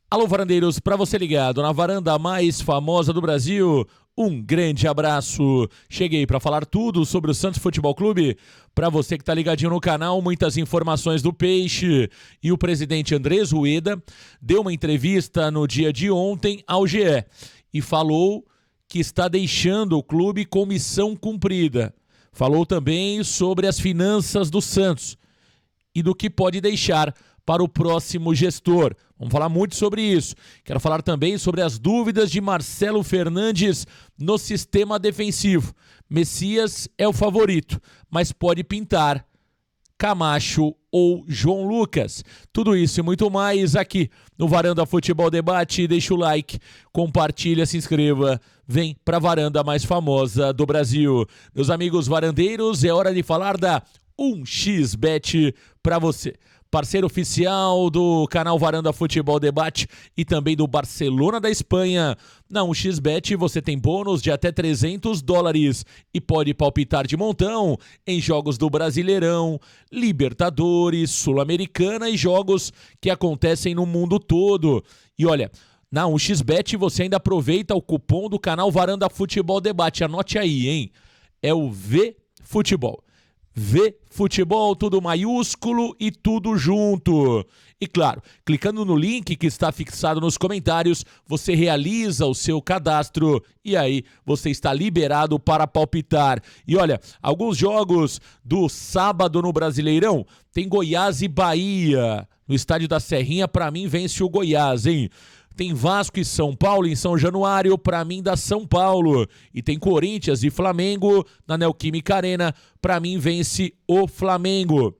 Alô, varandeiros, para você ligado na varanda mais famosa do Brasil, um grande abraço. Cheguei para falar tudo sobre o Santos Futebol Clube. Para você que tá ligadinho no canal, muitas informações do Peixe. E o presidente Andrés Rueda deu uma entrevista no dia de ontem ao GE e falou que está deixando o clube com missão cumprida. Falou também sobre as finanças do Santos e do que pode deixar para o próximo gestor. Vamos falar muito sobre isso. Quero falar também sobre as dúvidas de Marcelo Fernandes no sistema defensivo. Messias é o favorito, mas pode pintar Camacho ou João Lucas. Tudo isso e muito mais aqui no Varanda Futebol Debate. Deixa o like, compartilha, se inscreva. Vem para a varanda mais famosa do Brasil. Meus amigos varandeiros, é hora de falar da 1xBet para você. Parceiro oficial do canal Varanda Futebol Debate e também do Barcelona da Espanha. Na 1xBet você tem bônus de até $300 e pode palpitar de montão em jogos do Brasileirão, Libertadores, Sul-Americana e jogos que acontecem no mundo todo. E olha, na 1xBet você ainda aproveita o cupom do canal Varanda Futebol Debate. Anote aí, hein? É o VFutebol. VFutebol, tudo maiúsculo e tudo junto. E claro, clicando no link que está fixado nos comentários, você realiza o seu cadastro e aí você está liberado para palpitar. E olha, alguns jogos do sábado no Brasileirão, tem Goiás e Bahia. No estádio da Serrinha, para mim, vence o Goiás, hein? Tem Vasco e São Paulo em São Januário, para mim dá São Paulo. E tem Corinthians e Flamengo na Neoquímica Arena, para mim vence o Flamengo.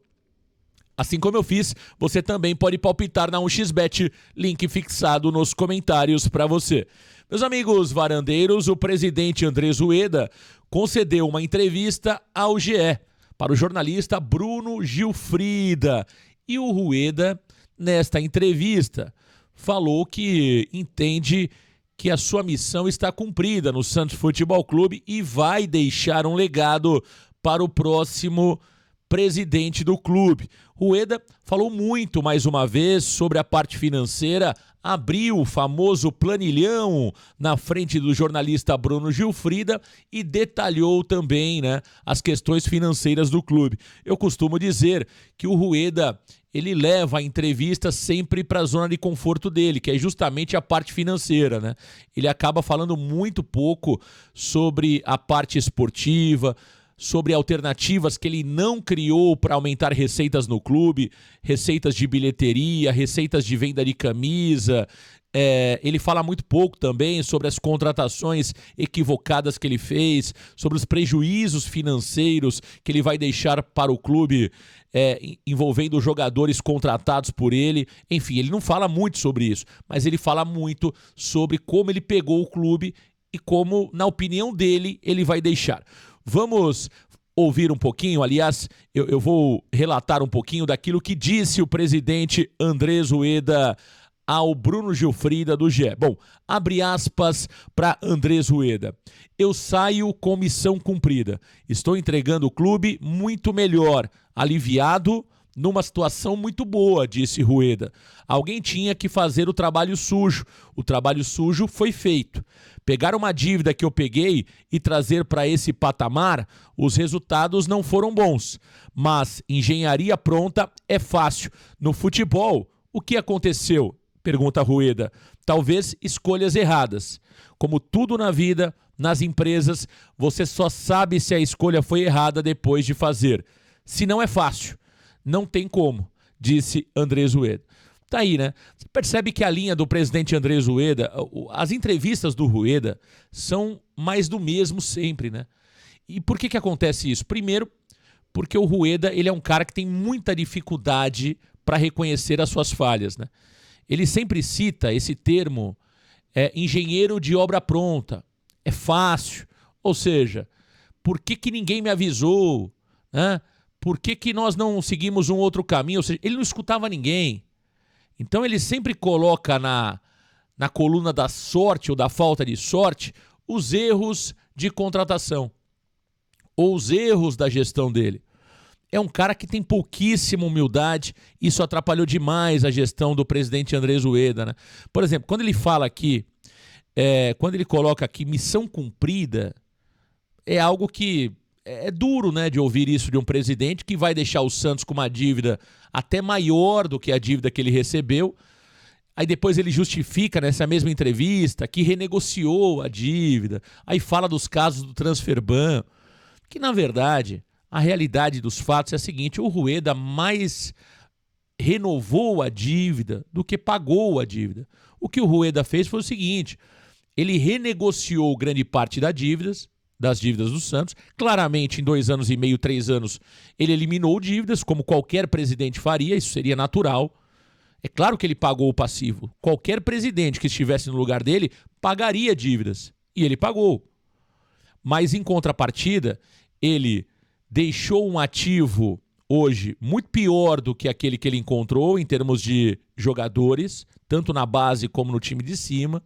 Assim como eu fiz, você também pode palpitar na 1xBet, link fixado nos comentários para você. Meus amigos varandeiros, o presidente Andrés Rueda concedeu uma entrevista ao GE para o jornalista Bruno Gilfrida. E o Rueda, nesta entrevista, falou que entende que a sua missão está cumprida no Santos Futebol Clube e vai deixar um legado para o próximo presidente do clube. Rueda falou muito, mais uma vez, sobre a parte financeira, abriu o famoso planilhão na frente do jornalista Bruno Gilfrida e detalhou também, as questões financeiras do clube. Eu costumo dizer que o Rueda, ele leva a entrevista sempre para a zona de conforto dele, que é justamente a parte financeira, Ele acaba falando muito pouco sobre a parte esportiva, sobre alternativas que ele não criou para aumentar receitas no clube, receitas de bilheteria, receitas de venda de camisa. Ele fala muito pouco também sobre as contratações equivocadas que ele fez, sobre os prejuízos financeiros que ele vai deixar para o clube, envolvendo jogadores contratados por ele. Enfim, ele não fala muito sobre isso, mas ele fala muito sobre como ele pegou o clube e como, na opinião dele, ele vai deixar. Vamos ouvir um pouquinho, aliás, eu vou relatar um pouquinho daquilo que disse o presidente Andrés Rueda ao Bruno Gilfrida do GE. Bom, abre aspas para Andrés Rueda. Eu saio com missão cumprida. Estou entregando o clube muito melhor, aliviado, numa situação muito boa, disse Rueda. Alguém tinha que fazer o trabalho sujo. O trabalho sujo foi feito. Pegar uma dívida que eu peguei e trazer para esse patamar, os resultados não foram bons. Mas engenharia pronta é fácil. No futebol, o que aconteceu? Pergunta Rueda. Talvez escolhas erradas. Como tudo na vida, nas empresas, você só sabe se a escolha foi errada depois de fazer. Se não é fácil. Não tem como, disse Andrés Rueda. Tá aí, Você percebe que a linha do presidente Andrés Rueda, as entrevistas do Rueda são mais do mesmo sempre, E por que acontece isso? Primeiro, porque o Rueda, ele é um cara que tem muita dificuldade para reconhecer as suas falhas, Ele sempre cita esse termo, engenheiro de obra pronta, é fácil, ou seja, por que ninguém me avisou, Por que nós não seguimos um outro caminho? Ou seja, ele não escutava ninguém. Então ele sempre coloca na coluna da sorte ou da falta de sorte os erros de contratação ou os erros da gestão dele. é um cara que tem pouquíssima humildade. Isso atrapalhou demais a gestão do presidente Andrés Ueda, né? Por exemplo, quando ele fala aqui, quando ele coloca aqui missão cumprida, é algo que é duro, né, de ouvir isso de um presidente que vai deixar o Santos com uma dívida até maior do que a dívida que ele recebeu. Aí depois ele justifica nessa mesma entrevista que renegociou a dívida. Aí fala dos casos do Transferban, que na verdade a realidade dos fatos é a seguinte: o Rueda mais renovou a dívida do que pagou a dívida. O que o Rueda fez foi o seguinte: ele renegociou grande parte das dívidas do Santos. Claramente, em 2 anos e meio, 3 anos, ele eliminou dívidas, como qualquer presidente faria, isso seria natural. É claro que ele pagou o passivo. Qualquer presidente que estivesse no lugar dele pagaria dívidas. E ele pagou. Mas, em contrapartida, ele deixou um ativo hoje muito pior do que aquele que ele encontrou em termos de jogadores, tanto na base como no time de cima.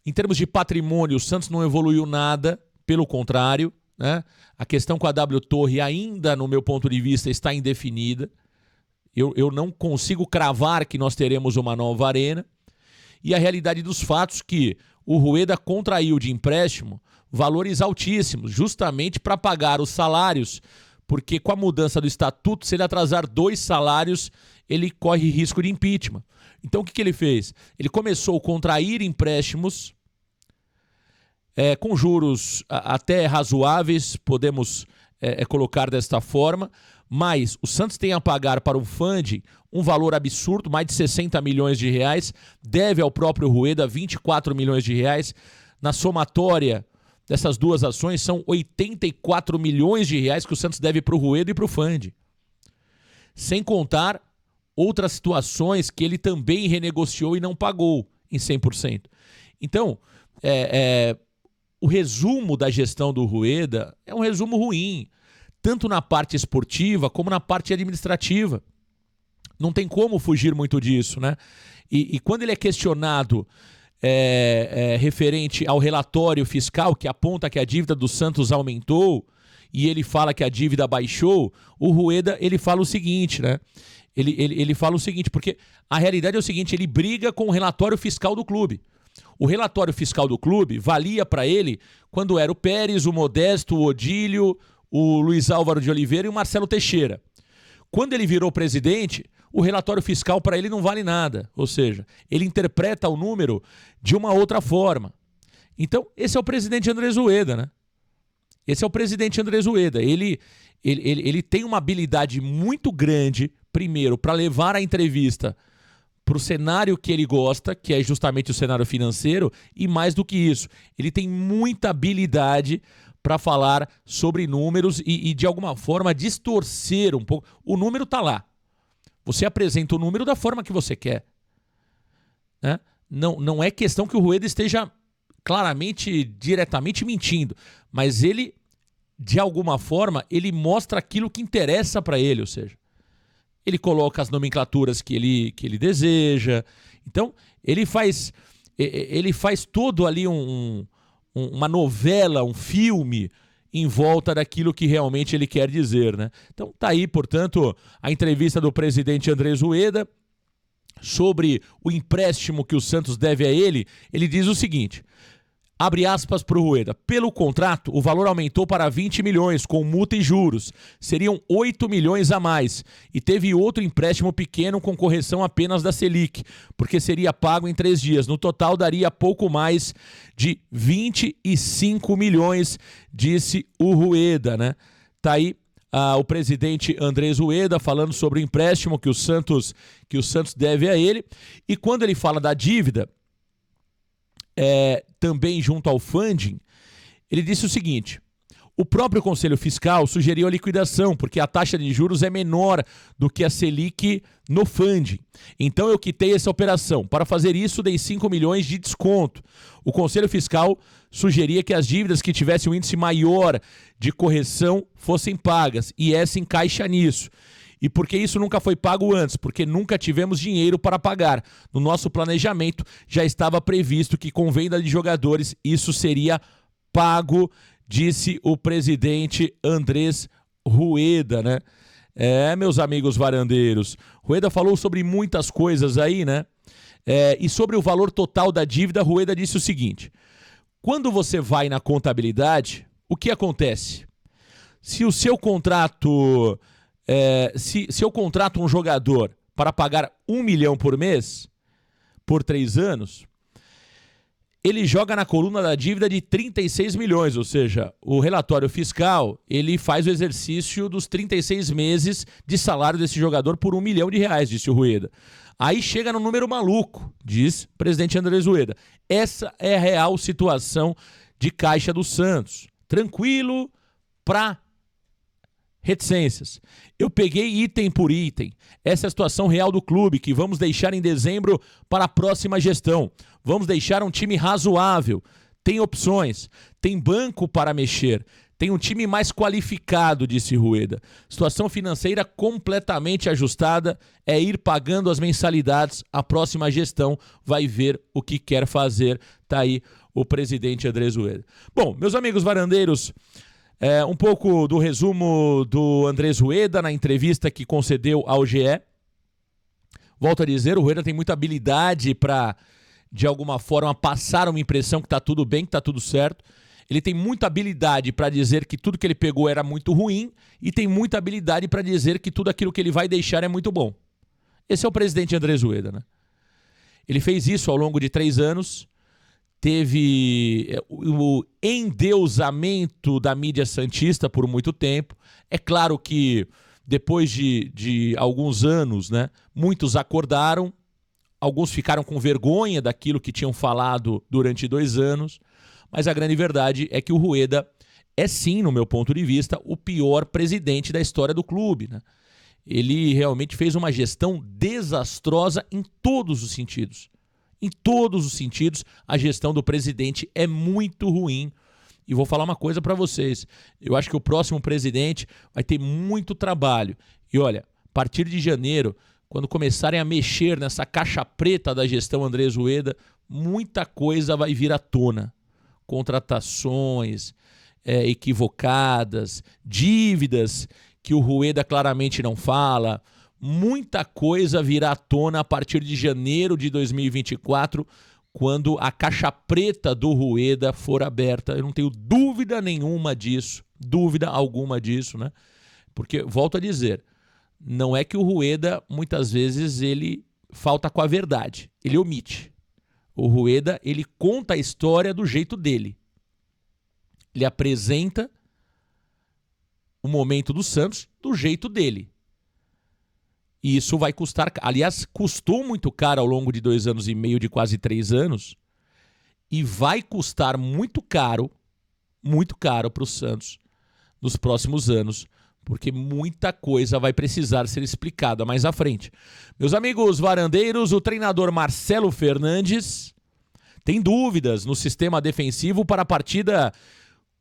Em termos de patrimônio, o Santos não evoluiu nada, pelo contrário, né? A questão com a W Torre ainda, no meu ponto de vista, está indefinida. Eu não consigo cravar que nós teremos uma nova arena. E a realidade dos fatos é que o Rueda contraiu de empréstimo valores altíssimos, justamente para pagar os salários, porque com a mudança do estatuto, se ele atrasar 2 salários, ele corre risco de impeachment. Então o que ele fez? Ele começou a contrair empréstimos com juros até razoáveis, podemos colocar desta forma, mas o Santos tem a pagar para o funding um valor absurdo, mais de 60 milhões de reais, deve ao próprio Rueda 24 milhões de reais. Na somatória dessas duas ações, são 84 milhões de reais que o Santos deve para o Rueda e para o funding. Sem contar outras situações que ele também renegociou e não pagou em 100%. Então, o resumo da gestão do Rueda é um resumo ruim, tanto na parte esportiva como na parte administrativa. Não tem como fugir muito disso, né? E quando ele é questionado referente ao relatório fiscal que aponta que a dívida do Santos aumentou e ele fala que a dívida baixou, o Rueda ele fala o seguinte, né? Ele fala o seguinte, porque a realidade é o seguinte: ele briga com o relatório fiscal do clube. O relatório fiscal do clube valia para ele quando era o Pérez, o Modesto, o Odílio, o Luiz Álvaro de Oliveira e o Marcelo Teixeira. Quando ele virou presidente, o relatório fiscal para ele não vale nada. Ou seja, ele interpreta o número de uma outra forma. Então, esse é o presidente Andrés Ueda, né? Esse é o presidente Andrés Ueda. Ele tem uma habilidade muito grande, primeiro, para levar a entrevista para o cenário que ele gosta, que é justamente o cenário financeiro, e mais do que isso, ele tem muita habilidade para falar sobre números e de alguma forma distorcer um pouco. O número está lá. Você apresenta o número da forma que você quer, né? Não é questão que o Rueda esteja claramente, diretamente mentindo, mas ele, de alguma forma, ele mostra aquilo que interessa para ele, ou seja, ele coloca as nomenclaturas que ele deseja. Então, ele faz todo ali uma novela, um filme em volta daquilo que realmente ele quer dizer, né? Então, tá aí, portanto, a entrevista do presidente Andrés Ueda sobre o empréstimo que o Santos deve a ele. Ele diz o seguinte, abre aspas para o Rueda: pelo contrato, o valor aumentou para 20 milhões, com multa e juros. Seriam 8 milhões a mais. E teve outro empréstimo pequeno com correção apenas da Selic, porque seria pago em 3 dias. No total, daria pouco mais de 25 milhões, disse o Rueda, né? Tá aí o presidente Andrés Ueda falando sobre o empréstimo que o Santos deve a ele. E quando ele fala da dívida, também junto ao funding, ele disse o seguinte: o próprio Conselho Fiscal sugeriu a liquidação, porque a taxa de juros é menor do que a Selic no funding. Então eu quitei essa operação. Para fazer isso, dei 5 milhões de desconto. O Conselho Fiscal sugeria que as dívidas que tivessem um índice maior de correção fossem pagas, e essa encaixa nisso. E por que isso nunca foi pago antes? Porque nunca tivemos dinheiro para pagar. No nosso planejamento já estava previsto que com venda de jogadores isso seria pago, disse o presidente Andrés Rueda, né? Meus amigos varandeiros, Rueda falou sobre muitas coisas aí, né? E sobre o valor total da dívida, Rueda disse o seguinte: quando você vai na contabilidade, o que acontece? Se o seu contrato, se eu contrato um jogador para pagar 1 milhão por mês, por 3 anos, ele joga na coluna da dívida de 36 milhões, ou seja, o relatório fiscal, ele faz o exercício dos 36 meses de salário desse jogador por 1 milhão de reais, disse o Rueda. Aí chega no número maluco, diz o presidente Andrés Rueda. Essa é a real situação de caixa do Santos. Tranquilo para reticências. Eu peguei item por item. Essa é a situação real do clube, que vamos deixar em dezembro para a próxima gestão. Vamos deixar um time razoável. Tem opções. Tem banco para mexer. Tem um time mais qualificado, disse Rueda. Situação financeira completamente ajustada. É ir pagando as mensalidades. A próxima gestão vai ver o que quer fazer. Tá aí o presidente Andrés Rueda. Bom, meus amigos varandeiros, um pouco do resumo do Andrés Rueda na entrevista que concedeu ao GE. Volto a dizer, o Rueda tem muita habilidade para, de alguma forma, passar uma impressão que está tudo bem, que está tudo certo. Ele tem muita habilidade para dizer que tudo que ele pegou era muito ruim e tem muita habilidade para dizer que tudo aquilo que ele vai deixar é muito bom. Esse é o presidente Andrés Rueda, né? Ele fez isso ao longo de 3 anos. Teve o endeusamento da mídia santista por muito tempo. É claro que depois de alguns anos, né, muitos acordaram, alguns ficaram com vergonha daquilo que tinham falado durante 2 anos, mas a grande verdade é que o Rueda é sim, no meu ponto de vista, o pior presidente da história do clube, né? Ele realmente fez uma gestão desastrosa em todos os sentidos. Em todos os sentidos, a gestão do presidente é muito ruim. E vou falar uma coisa para vocês. Eu acho que o próximo presidente vai ter muito trabalho. E olha, a partir de janeiro, quando começarem a mexer nessa caixa preta da gestão Andrés Rueda, muita coisa vai vir à tona. Contratações equivocadas, dívidas que o Rueda claramente não fala. Muita coisa virá à tona a partir de janeiro de 2024, quando a caixa preta do Rueda for aberta. Eu não tenho dúvida nenhuma disso, dúvida alguma disso, né? Porque, volto a dizer, não é que o Rueda, muitas vezes, ele falta com a verdade, ele omite. O Rueda, ele conta a história do jeito dele. Ele apresenta o momento do Santos do jeito dele. E isso vai custar, aliás, custou muito caro ao longo de 2 anos e meio, de quase 3 anos, e vai custar muito caro para o Santos nos próximos anos, porque muita coisa vai precisar ser explicada mais à frente. Meus amigos varandeiros, o treinador Marcelo Fernandes tem dúvidas no sistema defensivo para a partida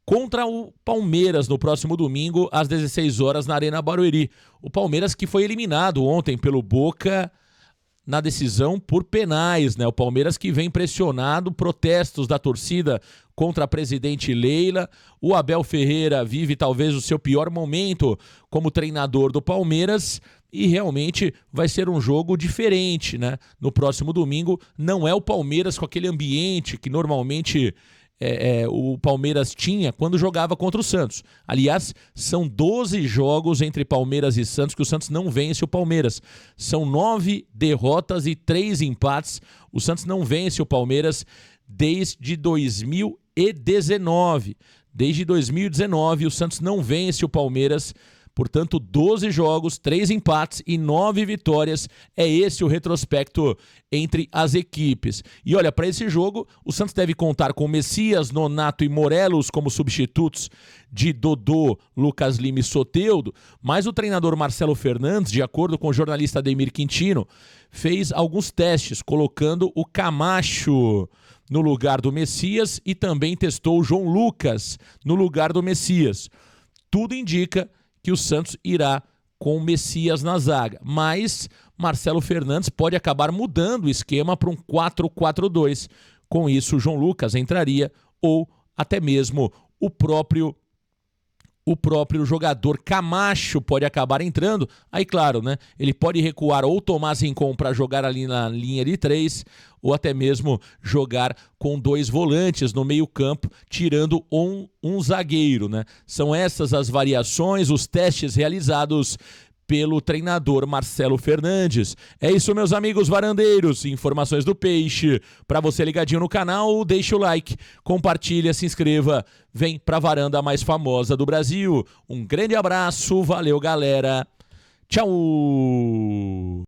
contra o Palmeiras no próximo domingo, às 16 horas, na Arena Barueri. O Palmeiras que foi eliminado ontem pelo Boca na decisão por penais, né? O Palmeiras que vem pressionado, protestos da torcida contra a presidente Leila. O Abel Ferreira vive talvez o seu pior momento como treinador do Palmeiras e realmente vai ser um jogo diferente, né? No próximo domingo não é o Palmeiras com aquele ambiente que normalmente o Palmeiras tinha quando jogava contra o Santos. Aliás, são 12 jogos entre Palmeiras e Santos que o Santos não vence o Palmeiras. São 9 derrotas e 3 empates. O Santos não vence o Palmeiras desde 2019. Desde 2019 o Santos não vence o Palmeiras. Portanto, 12 jogos, 3 empates e 9 vitórias. É esse o retrospecto entre as equipes. E olha, para esse jogo, o Santos deve contar com Messias, Nonato e Morelos como substitutos de Dodô, Lucas Lima e Soteldo. Mas o treinador Marcelo Fernandes, de acordo com o jornalista Ademir Quintino, fez alguns testes, colocando o Camacho no lugar do Messias e também testou o João Lucas no lugar do Messias. Tudo indica que o Santos irá com o Messias na zaga, mas Marcelo Fernandes pode acabar mudando o esquema para um 4-4-2. Com isso, o João Lucas entraria ou até mesmo o próprio o próprio jogador Camacho pode acabar entrando. Aí, claro, né? Ele pode recuar ou Tomás Rincon para jogar ali na linha de 3, ou até mesmo jogar com 2 volantes no meio-campo, tirando um zagueiro, né? São essas as variações, os testes realizados pelo treinador Marcelo Fernandes. É isso, meus amigos varandeiros. Informações do Peixe. Para você ligadinho no canal, deixa o like, compartilha, se inscreva. Vem para a varanda mais famosa do Brasil. Um grande abraço, valeu, galera. Tchau!